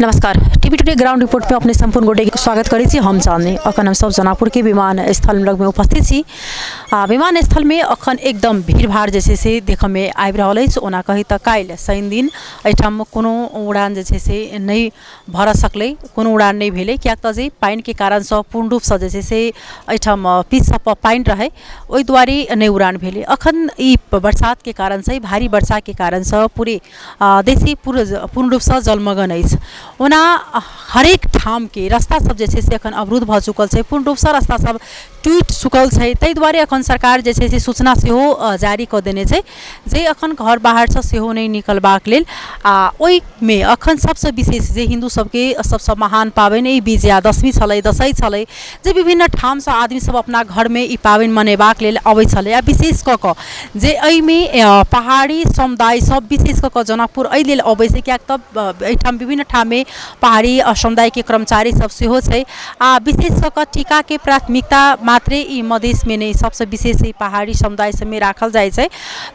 नमस्कार। TV today ground report में अपने संपूर्ण गोटे स्वागत करी छी। हम चाँदनी अखन हम सब जनापुर के विमान स्थल लग में उपस्थित छी। विमान स्थल में अखन एकदम भीड़ भाड़ जैसे से देख में आबि रहल अछि। ओना कही तऽ काल्हि शनि दिन एहिठाम कोनो उड़ान जैसे से नहीं भर सकलै, कोनो उड़ान नहीं भेलै, कियाक तऽ जे पानि के कारण सँ पूर्ण रूप सँ जैसे से एहिठाम पिच सब पर पानि रहे, ओहि दुआरे नहीं उड़ान भेलै। अखन ई बरसात के कारण से, भारी वर्षा के कारण से पूरे देश पूर्ण रूप सँ जलमग्न अछि। ओना हरेक ठाम के रास्ता सब जैसे से अखन अवरुद्ध भ चुकल छै, पूर्ण रूप सँ रास्ता सब टूटि चुकल छै। ताहि दुआरे अखन सरकार जे छै से सूचना सेहो जारी कऽ देने छै जे अखन घर बाहर सँ सेहो नहीं निकलबाक लेल। ओहि में अखन सबसँ विशेष जे हिन्दू सबके सबसँ महान पाबनि ई विजयादशमी छलै, दशैं छलै, जे विभिन्न ठाम सँ आदमी सब अपना घर में ई पाबनि मनेबाक लेल अबै छलै। आ विशेष कऽ कऽ जे एहि में पहाड़ी समुदाय सब विशेष कऽ कऽ जनकपुर एहि लेल अबै छै, कियाक तऽ एहिठाम विभिन्न ठाम में पहाड़ी समुदाय के कर्मचारी सब सेहो छै। आ विशेष कऽ कऽ टीका के प्राथमिकता मात्रे ई मधेश में नहीं, सबसँ विशेष ई पहाड़ी समुदाय सब में राखल जाइ छै।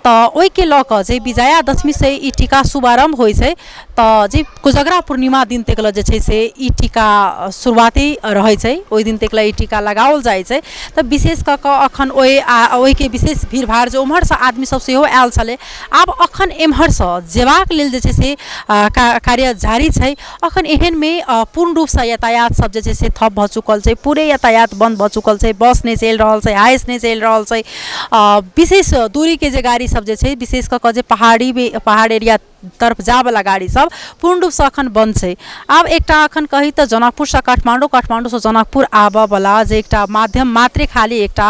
तऽ ओहि के लऽ कऽ जे विजयादशमी से ई टीका शुभारंभ होइ छै, तऽ जे कोजगरा पूर्णिमा दिन तक जे छै से ई टीका शुरुआती रहै छै, ओहि दिन तक ई टीका लगाओल जाइ छै। तऽ विशेष कऽ कऽ अखन ओहि के विशेष भीड़ भाड़ जे उम्हर सँ आदमी सब सेहो आयल छलै, आब अखन एम्हर सँ जेबाक लेल जे छै से कार्य जारी छै। अखन एहन में पूर्ण रूप सँ यातायात सब जे छै से ठप भऽ चुकल छै, पूरे यातायात बंद भऽ चुकल छै। बस नहीं चलि रहल छै, हाइस नहीं चलि रहल छै। विशेष दूरी के जे गाड़ी सब जे छै, विशेष कऽ कऽ जे पहाड़ एरिया तरफ जा वाला गाड़ी सब पूर्ण रूप सँ अखन बंद छै। आब एकटा अखन कही तऽ जनकपुर सँ काठमांडू, काठमांडू सँ जनकपुर आबऽ वाला जे एकटा माध्यम मात्रे खाली एकटा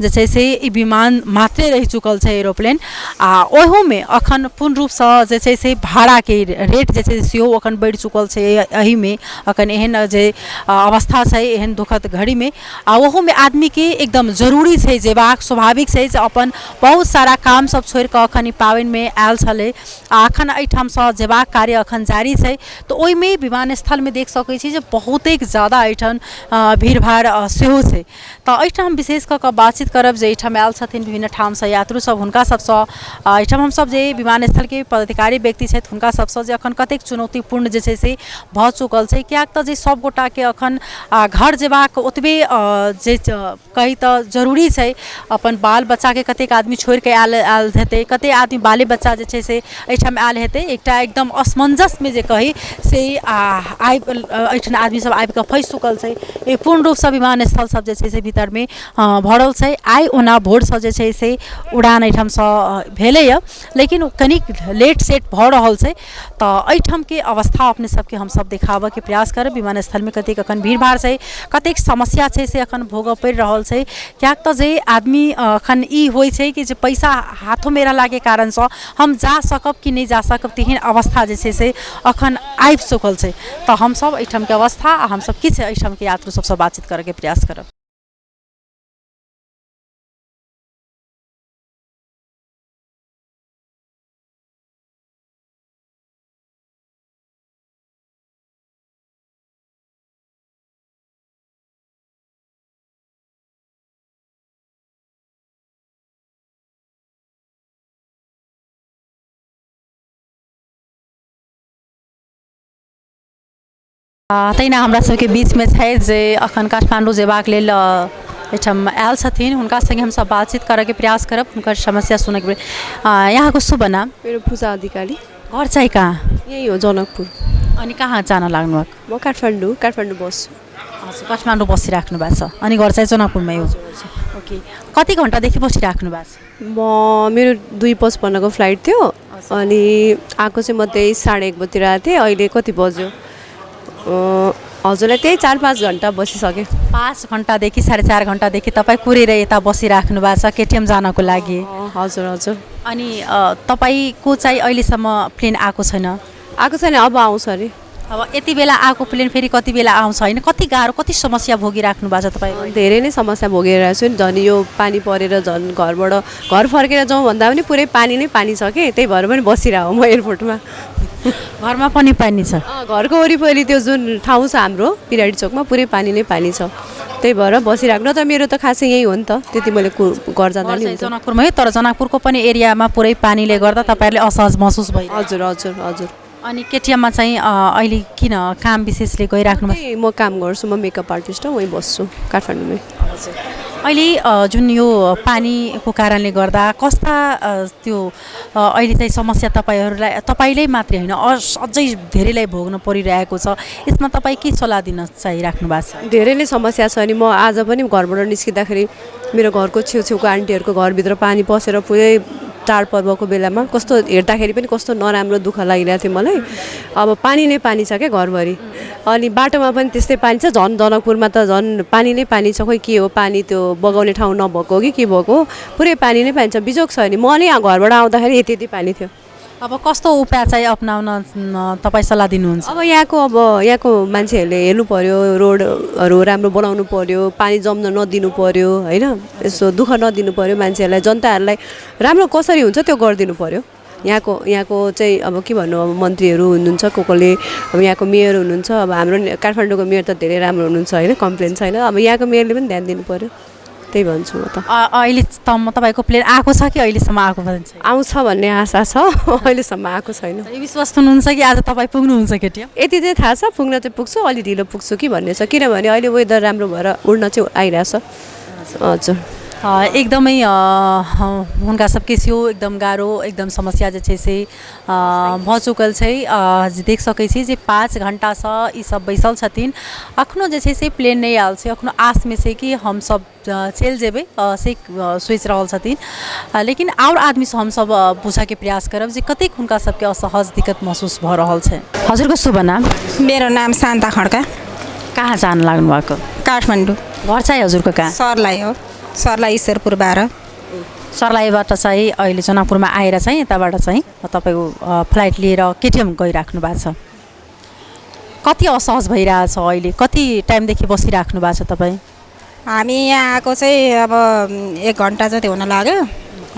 जे छै से ई विमान मात्रे रहि चुकल छै, एरोप्लेन। ओहो में अखन पूर्ण रूप सँ जे छै से भाड़ा के रेट जे छै सेहो अखन बढ़ि चुकल छै। एहि में अखन एहन जे अवस्था छै, एहन दुखद घड़ी में ओहो में आदमी के एकदम जरूरी छै जेबाक, स्वाभाविक छै जे अपन बहुत सारा काम सब छोड़ि कऽ अखन ई पाबनि में आयल छलै। अखन एहिठाम सँ जेबाक कार्य अखन जारी छै। तऽ ओहि में विमानस्थल में देख सकै छी जे बहुतेक ज़्यादा एहिठाम भीड़ भाड़ सेहो छै। तऽ एहिठाम विशेष कऽ कऽ बातचीत करब जे एहिठाम आयल छथिन विभिन्न ठाम सँ यात्रु सब, हुनका सबसँ एहिठाम हमसब जे विमानस्थल के पदाधिकारी व्यक्ति छथि हुनका सबसँ जे अखन कतेक चुनौतीपूर्ण जे छै से भऽ चुकल छै, कियाक तऽ जे सब गोटा के अखन घर जेबाक ओतबे जे कही तऽ जरूरी छै। अपन बाल बच्चा के कतेक आदमी छोड़ि के आयल हेतै, कतेक आदमी बाले बच्चा जे छै से एहिठाम आयल हेतै। एकटा एकदम असमंजस में जे कही से एहिठाम आदमी सब आबि कऽ फँसि चुकल छै। ई पूर्ण रूप सँ विमानस्थल सब जे छै से भीतर में भरल छै। आइ ओना भोर सँ जे छै से उड़ान एहिठाम सँ भेलैए, लेकिन कनिक लेट सेट भऽ रहल छै। तऽ एहिठाम के अवस्था अपने सबके हमसब देखाबऽ के प्रयास करब। विमानस्थल में कतेक अखन भीड़ भाड़ छै, कतेक समस्या छै से अखन भोगऽ पड़ि रहल छै। कियाक तऽ जे आदमी अखन ई होइ छै कि जे पैसा हाथों में रहला के कारण सँ हम जा सकब कि नहीं जा सकब, तेहन अवस्था जे छै से अखन आबि चुकल छै। तऽ हमसब एहिठाम के अवस्था आ हमसब किछु एहिठाम के यात्रु सबसँ बातचीत करऽ के प्रयास करब। तहिना हमरा सबके बीच में छै जे अखन काठमांडू जेबाक लेल एहिठाम आयल छथिन, हुनका संगे हमसब बातचीत करऽ के प्रयास करब, हुनकर समस्या सुनऽ के। यहाँ को शुभ नाम? मेरो पूजा अधिकारी। घर चाहिँ कहाँ? यही हो जनकपुर। अनि कहाँ जान लाग्नु भएको? म काठमाडौँ बस्छु। हजुर, काठमाडौँ बसिराख्नु भएको छ, अनि घर चाहिँ जनकपुरमै हो? ओके। कति घन्टादेखि बसिराख्नु भएको छ? मेरो 2:55 को फ्लाइट थियो, अनि आएको चाहिँ म त्यही 1:30 बजीतिर आएको थिएँ। अहिले कति बज्यो? हजुरलाई त्यही 4-5 घन्टा बसिसकेँ। 5 घन्टादेखि 4.5 घन्टादेखि तपाईँ कुरेर यता बसिराख्नु भएको छ केटिएम जानको लागि? हजुर हजुर। अनि तपाईँको चाहिँ अहिलेसम्म प्लेन आएको छैन? आएको छैन, अब आउँछ अरे। अब यति बेला आएको प्लेन फेरि कति बेला आउँछ होइन? कति गाह्रो, कति समस्या भोगिराख्नु भएको छ तपाईँ? धेरै नै समस्या भोगिरहेको छु नि। झन् यो पानी परेर झन् घर फर्केर जाउँ भन्दा पनि पुरै पानी नै पानी छ कि, त्यही भएर पनि बसिरहेको म एयरपोर्टमा। घरमा पनि पानी छ? घरको वरिपरि त्यो जुन ठाउँ छ हाम्रो पिराडी चोकमा पुरै पानी नै पानी छ, त्यही भएर बसिराख्नु। त मेरो त खासै यही हो नि त, त्यति मैले घर जाँदा नि हुन्छ। जनकपुरमै, तर जनकपुरको पनि एरियामा पुरै पानीले गर्दा तपाईँहरूले असहज महसुस भयो? हजुर हजुर हजुर। अनि केटिएममा चाहिँ अहिले किन काम विशेषले गइराख्नु भएको म काम गर्छु, म मेकअप आर्टिस्ट हो, वहीँ बस्छु काठमाडौँमै। अहिले जुन यो पानीको कारणले गर्दा कस्ता त्यो अहिले चाहिँ समस्या तपाईँले मात्रै होइन अझै धेरैलाई भोग्न परिरहेको छ, यसमा तपाईँ के सल्लाह दिन चाहिराख्नु भएको छ? धेरै नै समस्या छ। अनि म आज पनि घरबाट निस्किँदाखेरि मेरो घरको छेउछेउको आन्टीहरूको घरभित्र पानी पसेर पुरै चाडपर्वको बेलामा कस्तो हेर्दाखेरि पनि कस्तो नराम्रो दुःख लागिरहेको थियो मलाई। अब पानी नै पानी छ क्या घरभरि, अनि बाटोमा पनि त्यस्तै पानी छ। झन् जनकपुरमा त झन् पानी नै पानी छ, खोइ के हो पानी त्यो बगाउने ठाउँ नभएको हो कि के भएको हो, पुरै पानी नै पानी छ। बिजोग छ नि, म नै यहाँ घरबाट आउँदाखेरि यति यति पानी थियो। अब कस्तो उपाय चाहिँ अप्नाउन तपाईँ सल्लाह दिनुहुन्छ? अब यहाँको मान्छेहरूले हेर्नु पर्यो, रोडहरू राम्रो बनाउनु पर्यो, पानी जम्न नदिनु पर्यो होइन, यसो दुःख नदिनु पर्यो मान्छेहरूलाई, जनताहरूलाई राम्रो कसरी हुन्छ त्यो गरिदिनु पर्यो। यहाँको चाहिँ अब के भन्नु, अब मन्त्रीहरू हुनुहुन्छ कसले, अब यहाँको मेयर हुनुहुन्छ। अब हाम्रो काठमाडौँको मेयर त धेरै राम्रो हुनुहुन्छ होइन, कम्प्लेन छैन। अब यहाँको मेयरले पनि ध्यान दिनु पर्यो, त्यही भन्छु म त। अहिलेसम्म तपाईँको प्लेन आएको छ कि अहिलेसम्म आएको छैन? आउँछ भन्ने आशा छ, अहिलेसम्म आएको छैन। यो विश्वास हुनुहुन्छ कि आज तपाईँ पुग्नुहुन्छ केटिएम? यति चाहिँ थाहा छ, पुग्न चाहिँ पुग्छु, अलि ढिलो पुग्छु कि भन्ने छ, किनभने अहिले वेदर राम्रो भएर उड्न चाहिँ आइरहेछ। हजुर एकदमै हुनका सबके छेउ एकदम गाह्रो एकदम समस्या जे छै से भऽ चुकल छै। देख सकै छी जे 5 घंटासँ ई सब बैसल छथिन, अखनो जे छै से प्लेन नहीं आयल छै, अखनो आस में छै कि हम सब चल जेबै से सोच रहल छथिन। लेकिन और आदमी से हम सब पूछे के प्रयास करब जे कतेक हुनका सबके असहज दिक्कत महसूस भऽ रहल छै। हजुरको शुभ नाम? मेरो नाम शान्ता खड्का। कहाँ जान लाग्नु भएको? काठमाडौँ। घर चाहिँ हजुरको कहाँ? सर्लाही हो, सर्लाही ईश्वरपुर 12। सर्लाहीबाट चाहिँ अहिले जनकपुरमा आएर चाहिँ यताबाट चाहिँ तपाईँको फ्लाइट लिएर केटिएम गइराख्नु भएको छ। कति असहज भइरहेछ अहिले? कति टाइमदेखि बसिराख्नु भएको छ तपाईँ? हामी यहाँ आएको चाहिँ अब 1 घन्टा जति हुन लाग्यो।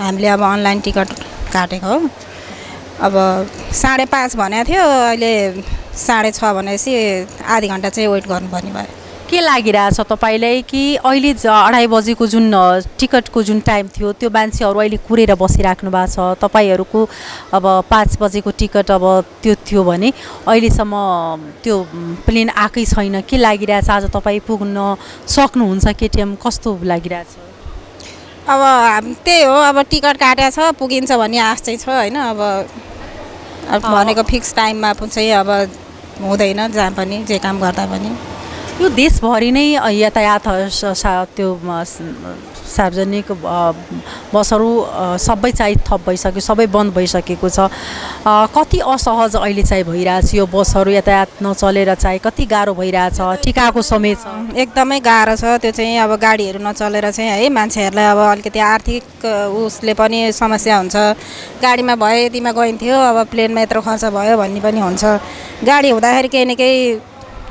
हामीले अब अनलाइन टिकट काटेको हो। अब 5:30 भनेको थियो, अहिले 6:30 भनेपछि आधी घन्टा चाहिँ वेट गर्नुपर्ने भयो। के लागिरहेछ तपाईँलाई कि अहिले 2:30 बजेको जुन टिकटको जुन टाइम थियो त्यो मान्छेहरू अहिले कुरेर बसिराख्नु भएको छ, तपाईँहरूको अब 5 बजेको टिकट अब त्यो थियो भने अहिलेसम्म त्यो प्लेन आएकै छैन, के लागिरहेछ? आज तपाईँ पुग्न सक्नुहुन्छ केटिएम, कस्तो लागिरहेछ? अब त्यही हो, अब टिकट काटेको छ, पुगिन्छ भन्ने आश चाहिँ छ होइन। अब भनेको फिक्स टाइममा चाहिँ अब हुँदैन, जहाँ पनि जे काम गर्दा पनि। यो देशभरि नै यातायात त्यो सार्वजनिक बसहरू सबै चाहिँ ठप भइसक्यो, सबै बन्द भइसकेको छ। कति असहज अहिले चाहिँ भइरहेछ यो बसहरू यातायात नचलेर चाहिँ कति गाह्रो भइरहेछ? टिकाको समय छ, एकदमै गाह्रो छ त्यो चाहिँ। अब गाडीहरू नचलेर चाहिँ है मान्छेहरूलाई अब अलिकति आर्थिक उसले पनि समस्या हुन्छ। गाडीमा भए यतिमा गइन्थ्यो, अब प्लेनमा यत्रो खर्च भयो भन्ने पनि हुन्छ। गाडी हुँदाखेरि केही न केही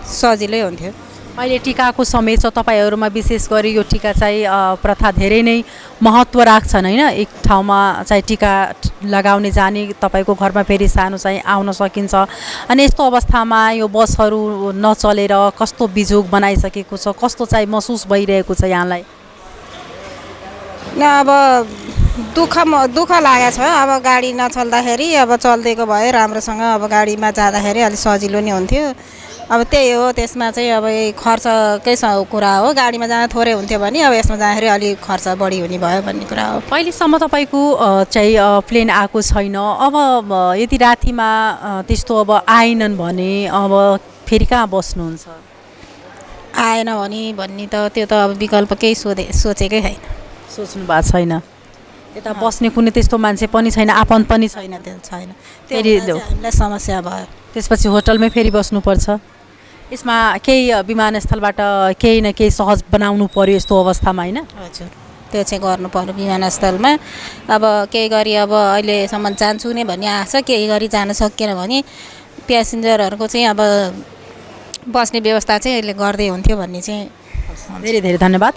सजिलै हुन्थ्यो। अहिले टिकाको समय छ, तपाईँहरूमा विशेष गरी यो टिका चाहिँ प्रथा धेरै नै महत्त्व राख्छन् होइन। एक ठाउँमा चाहिँ टिका लगाउने जाने, तपाईँको घरमा फेरि सानो चाहिँ आउन सकिन्छ। अनि यस्तो अवस्थामा यो बसहरू नचलेर कस्तो बिजोग बनाइसकेको छ, कस्तो चाहिँ महसुस भइरहेको छ यहाँलाई? अब दुःख लागेको छ। अब गाडी नचल्दाखेरि अब चल्दिएको भए राम्रोसँग अब गाडीमा जाँदाखेरि अलिक सजिलो नै हुन्थ्यो। अब त्यही हो, त्यसमा चाहिँ अब खर्चकै कुरा हो। गाडीमा जाँदा थोरै हुन्थ्यो भने अब यसमा जाँदाखेरि अलिक खर्च बढी हुने भयो भन्ने कुरा हो। अहिलेसम्म तपाईँको चाहिँ प्लेन आएको छैन, अब यदि रातिमा त्यस्तो अब आएनन् भने अब फेरि कहाँ बस्नुहुन्छ? आएन भने भन्ने त त्यो त अब विकल्प केही सोचेकै छैन। सोच्नु भएको छैन? यता बस्ने कुनै त्यस्तो मान्छे पनि छैन, आपन पनि छैन? त्यो छैन, फेरि हामीलाई समस्या भयो। त्यसपछि होटलमै फेरि बस्नुपर्छ। यसमा केही विमानस्थलबाट केही न केही सहज बनाउनु पर्यो यस्तो अवस्थामा होइन? हजुर, त्यो चाहिँ गर्नु पर्यो विमानस्थलमा। अब केही गरी अब अहिलेसम्म जान्छु नै भन्ने आशा, केही गरी जान सकिएन भने प्यासेन्जरहरूको चाहिँ अब बस्ने व्यवस्था चाहिँ अहिले गर्दै हुन्थ्यो भन्ने चाहिँ धेरै धेरै धन्यवाद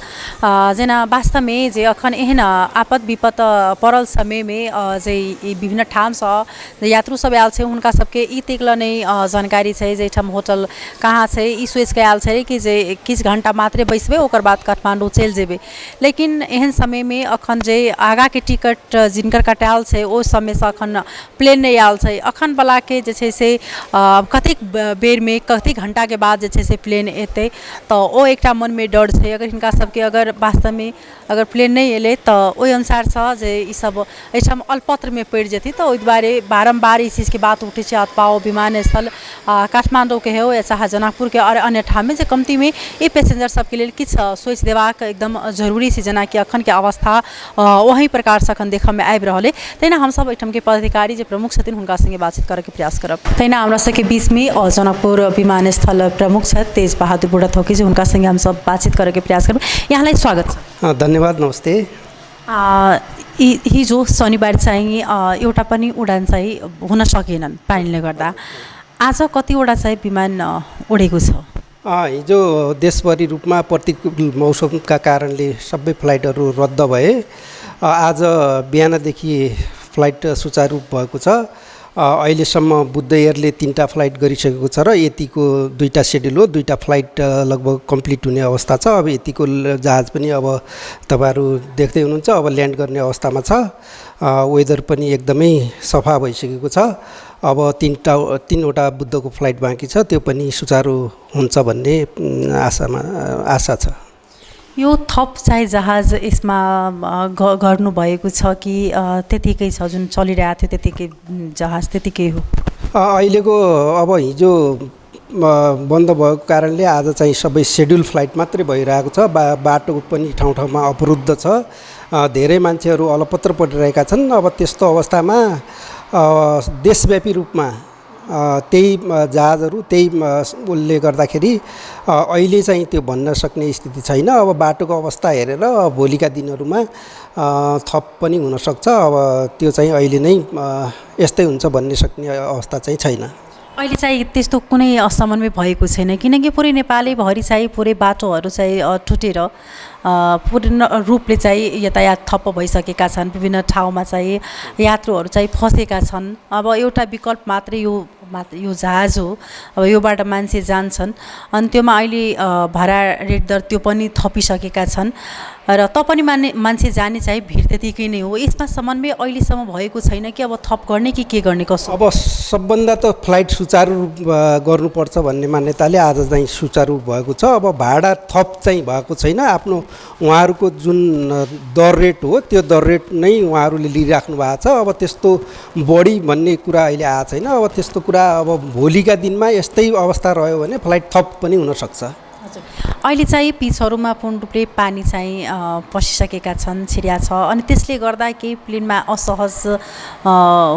जेना वास्तव में जे अखन एहन आपद विपद पड़ल समय में जे ई विभिन्न ठाम से यात्रु सब आयल छै हुनका सबके ई तेकल नहीं जानकारी छै जे ठाम होटल कहाँ छै ई सोच के आयल छै कि जे किछ घंटा मात्रे बैसबे ओकर बाद काठमांडू चल जेबे लेकिन एहन समय में अखन जे आगा के टिकट जिनकर कटायल छै ओ समय से अखन प्लेन नहीं आयल छै अखन वाला के जे छै से कतेक बेर में कतेक घंटा के बाद जे छै से प्लेन एतै तो ओ एकटा मन में डर छै अगर हिनका सबके अगर वास्तव में अगर प्लेन नहीं एले तो ओहि अनुसार से जे ई सब एहिठाम अल्पत्र में पड़ जेती तो ओहि दुआरे बारम्बार इस चीज के बात उठे छै अथवा विमानस्थल काठमांडू के हो या चाहे जनकपुर के और अन्य ठाम में जे कमती में ई पैसेंजर सबके लेल किछ सोच देबाक एकदम जरूरी छै जेना कि अखन के अवस्था वही प्रकार से अखन देखऽ में आबि रहल है तहिना हम सब एहिठाम के पदाधिकारी जे प्रमुख छथिन हुनका संगे बातचीत करे के प्रयास करब तहिना हमरा सबके बीच में जनकपुर विमानस्थल प्रमुख छ तेज बहादुर बुढ़ाथोकी जी हुनका संगे हम सब बातचीत करे के प्रयास करब यहाँलाई स्वागत छ धन्यवाद नमस्ते हिजो शनिबार चाहिँ एउटा पनि उडान चाहिँ हुन सकेनन् पानीले गर्दा आज कतिवटा चाहिँ विमान उडेको छ हिजो देशभरि रूपमा प्रतिकूल मौसमका कारणले सबै फ्लाइटहरू रद्द भए आज बिहानदेखि फ्लाइट सुचारू भएको छ अहिलेसम्म बुद्ध एयरले 3टा फ्लाइट गरिसकेको छ र यतिको 2टा सेड्युल हो 2टा फ्लाइट लगभग कम्प्लिट हुने अवस्था छ अब यतिको जहाज पनि अब तपाईहरु देख्दै हुनुहुन्छ अब ल्यान्ड गर्ने अवस्थामा छ वेदर पनि एकदमै सफा भइसकेको छ अब 3वटा बुद्धको फ्लाइट बाँकी छ त्यो पनि सुचारू हुन्छ भन्ने आशा छ यो थप चाहिँ जहाज यसमा गर्नु भएको छ कि त्यतिकै छ जुन चलिरहेको थियो त्यतिकै जहाज त्यतिकै हो अहिलेको अब हिजो बन्द भएको कारणले आज चाहिँ सबै सेड्युल फ्लाइट मात्रै भइरहेको छ बाटो पनि ठाउँ ठाउँमा अवरुद्ध छ धेरै मान्छेहरू अलपत्र परिरहेका छन् अब त्यस्तो अवस्थामा देशव्यापी रूपमा त्यही जहाजहरू त्यही उसले गर्दाखेरि अहिले चाहिँ त्यो भन्न सक्ने स्थिति छैन अब बाटोको अवस्था हेरेर भोलिका दिनहरूमा थप पनि हुन सक्छ अब त्यो चाहिँ अहिले नै यस्तै हुन्छ भन्ने सक्ने अवस्था चाहिँ छैन अहिले चाहिँ त्यस्तो कुनै असमन्वय भएको छैन किनकि पुरै नेपालैभरि चाहिँ पुरै बाटोहरू चाहिँ टुटेर पूर्ण रूपले चाहिँ यातायात ठप्प भइसकेका छन् विभिन्न ठाउँमा चाहिँ यात्रुहरू चाहिँ फसेका छन् अब एउटा विकल्प मात्रै यो जहाज हो अब योबाट मान्छे जान्छन् अनि त्योमा अहिले भाडा रेट दर त्यो पनि थपिसकेका छन् र पनि मान्छे जाने चाहिँ भिड त्यतिकै नै हो यसमा समन्वय अहिलेसम्म भएको छैन कि अब थप गर्ने कि के गर्ने कसो अब सबभन्दा त फ्लाइट सुचारू गर्नुपर्छ भन्ने मान्यताले आज चाहिँ सुचारू भएको छ अब भाडा थप चाहिँ भएको छैन आफ्नो उहाँहरूको जुन दर रेट हो त्यो दर रेट नै उहाँहरूले लिइराख्नु भएको छ अब त्यस्तो बढी भन्ने कुरा अहिले आएको छैन अब त्यस्तो कुरा अब भोलिका दिनमा यस्तै अवस्था रह्यो भने फ्लाइट थप पनि हुन सक्छ अहिले चाहिँ पिचहरूमा पूर्ण रूपले पानी चाहिँ पसिसकेका छन् छिर्या छ अनि त्यसले गर्दा केही प्लेनमा असहज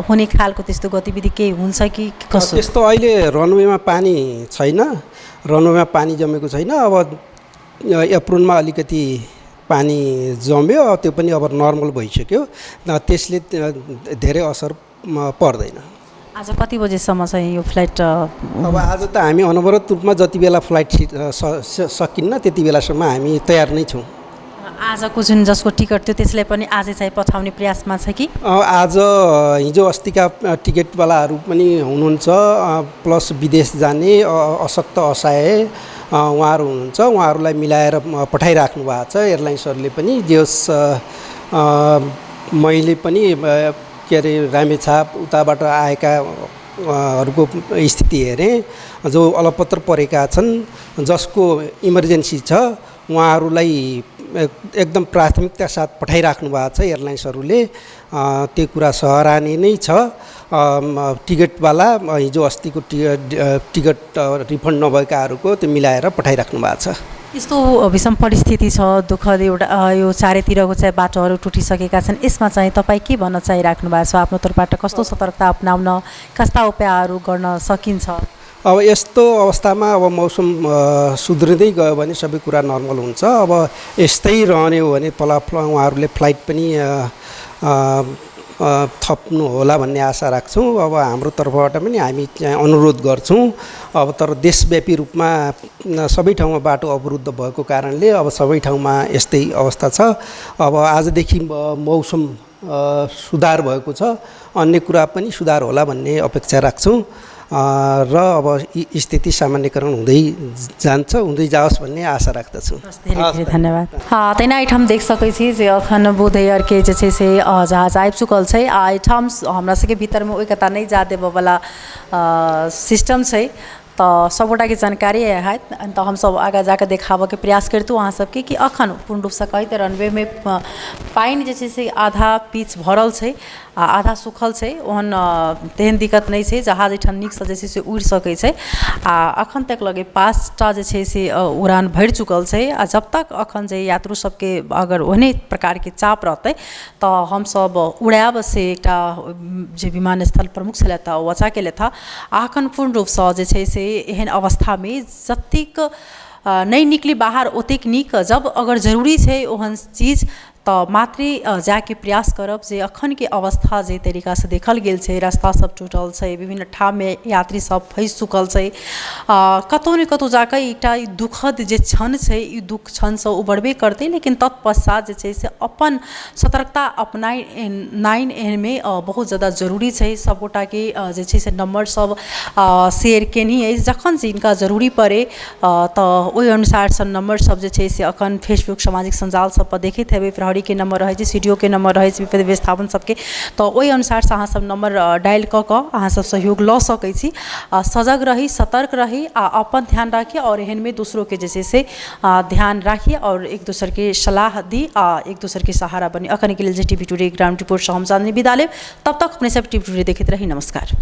हुने खालको त्यस्तो गतिविधि केही हुन्छ कि कसो त्यस्तो अहिले रनवेमा पानी छैन रनवेमा पानी जमेको छैन अब एप्रिलमा अलिकति पानी जम्यो त्यो पनि अब नर्मल भइसक्यो त्यसले धेरै असर पर्दैन आज कति बजेसम्म चाहिँ यो फ्लाइट अब आज त हामी अनवरत रूपमा जति बेला फ्लाइट सकिन्न त्यति बेलासम्म हामी तयार नै छौँ आजको जुन जसको टिकट थियो त्यसलाई पनि आजै चाहिँ पठाउने प्रयासमा छ कि आज हिजो अस्तिका टिकटवालाहरू पनि हुनुहुन्छ प्लस विदेश जाने अशक्त असहाय उहाँहरू हुनुहुन्छ उहाँहरूलाई मिलाएर पठाइराख्नु भएको छ एयरलाइन्सहरूले पनि जे होस् मैले पनि के अरे रामेछाप उताबाट आएकाहरूको स्थिति हेरेँ जो अलपत्र परेका छन् जसको इमर्जेन्सी छ उहाँहरूलाई एकदम प्राथमिकता साथ पठाइराख्नु भएको छ एयरलाइन्सहरूले त्यो कुरा सराहनीय नै छ टिकटवाला हिजो अस्तिको टिकट रिफन्ड नभएकाहरूको त्यो मिलाएर पठाइराख्नु भएको छ यस्तो विषम परिस्थिति छ दुःखद एउटा यो चारैतिरको चाहिँ बाटोहरू टुटिसकेका छन् यसमा चाहिँ तपाईँ के भन्न चाहिराख्नु भएको छ आफ्नो तर्फबाट कस्तो सतर्कता अपनाउन कस्ता उपायहरू गर्न सकिन्छ अब यस्तो अवस्थामा अब मौसम सुध्रिँदै गयो भने सबै कुरा नर्मल हुन्छ अब यस्तै रहने हो भने उहाँहरूले फ्लाइट पनि थप्नु होला भन्ने आशा राख्छौँ। अब हाम्रो तर्फबाट पनि हामी चाहिँ अनुरोध गर्छौँ। अब तर देशव्यापी रूपमा सबै ठाउँमा बाटो अवरुद्ध भएको कारणले अब सबै ठाउँमा यस्तै अवस्था छ। अब आजदेखि मौसम सुधार भएको छ, अन्य कुरा पनि सुधार होला भन्ने अपेक्षा राख्छौँ र अब स्थिति सामान्यकरण हुँदै जाओस् भन्ने आशा राख्दछु। धेरै धन्यवाद। तेना एहिठाम देख सकै छी जे अखन बोधेयर के जे छै से जहाज आबि चुकल छै आ एहिठाम हमरा सबके भीतरमे ओहि कता नहि जा देबऽवला सिस्टम छै, तऽ सबगोटाके जानकारी है। तऽ हमसब आगाँ जाकऽ देखाबऽके प्रयास करितू अहाँ सबके कि अखन पूर्ण रूपसँ कही तऽ रनवेमे पानि जे छै से आधा पिच भरल छै आ आधा सुखल छै। ओहन तेहन दिक्कत नहि छै, जहाज एहिठाम नीकसँ जे छै से उड़ि सकै छै आ अखन तक लगे 5टा जे छै से उड़ान भरि चुकल छै। आ जब तक अखन जे यात्रु सबके अगर ओहने प्रकारके चाप रहतै तऽ हमसब उड़ायब से एकटा जे विमानस्थल प्रमुख छलथि ओ वचा केलथि आ अखन पूर्ण रूपसँ जे छै से एहन अवस्थामे जतेक नहीं निकली बाहर ओतेक नीक। जब अगर जरूरी छै ओहन चीज तऽ मात्रे जाके प्रयास करब। जे अखन के अवस्था जे तरीका से देखल गेल छै, रास्ता सब टूटल छै, विभिन्न ठाम में यात्री सब फंसि चुकल छै, कतौ ने कतौ जाके एकटा दुखद जे क्षण छै ई दुख क्षण से उबरबे करतै। लेकिन तत्पश्चात जे छै से अपन सतर्कता अपनाइन एहनमे बहुत ज़्यादा जरूरी छै। सबगोटा के जे छै से नंबर सब शेयर केनी अछि, जखन जिनका जरूरी पड़े तऽ ओहि अनुसार सँ नंबर सब जे छै से अखन फेसबुक सामाजिक संजाल सब पर देखैत हेबै। प्रहरी के नंबर रहे छै, सीडीओ के नंबर रहे छै, विपद व्यवस्थापन सबके, तऽ ओहि अनुसार से अहाँ सब नंबर डायल कऽ कऽ अहाँ सब सहयोग लऽ सकै छी। सजग रही, सतर्क रही आ अपन ध्यान राखिए और एहन में दूसरों के जैसे से ध्यान राखिए और एक दूसर के सलाह दी आ एक दूसर के सहारा बनी। अखन के लिए टीवी टुडे ग्राउंड रिपोर्ट से हम चांदनी विदा लेब। तब तक अपने सब टीवी टुडे देखते रही। नमस्कार।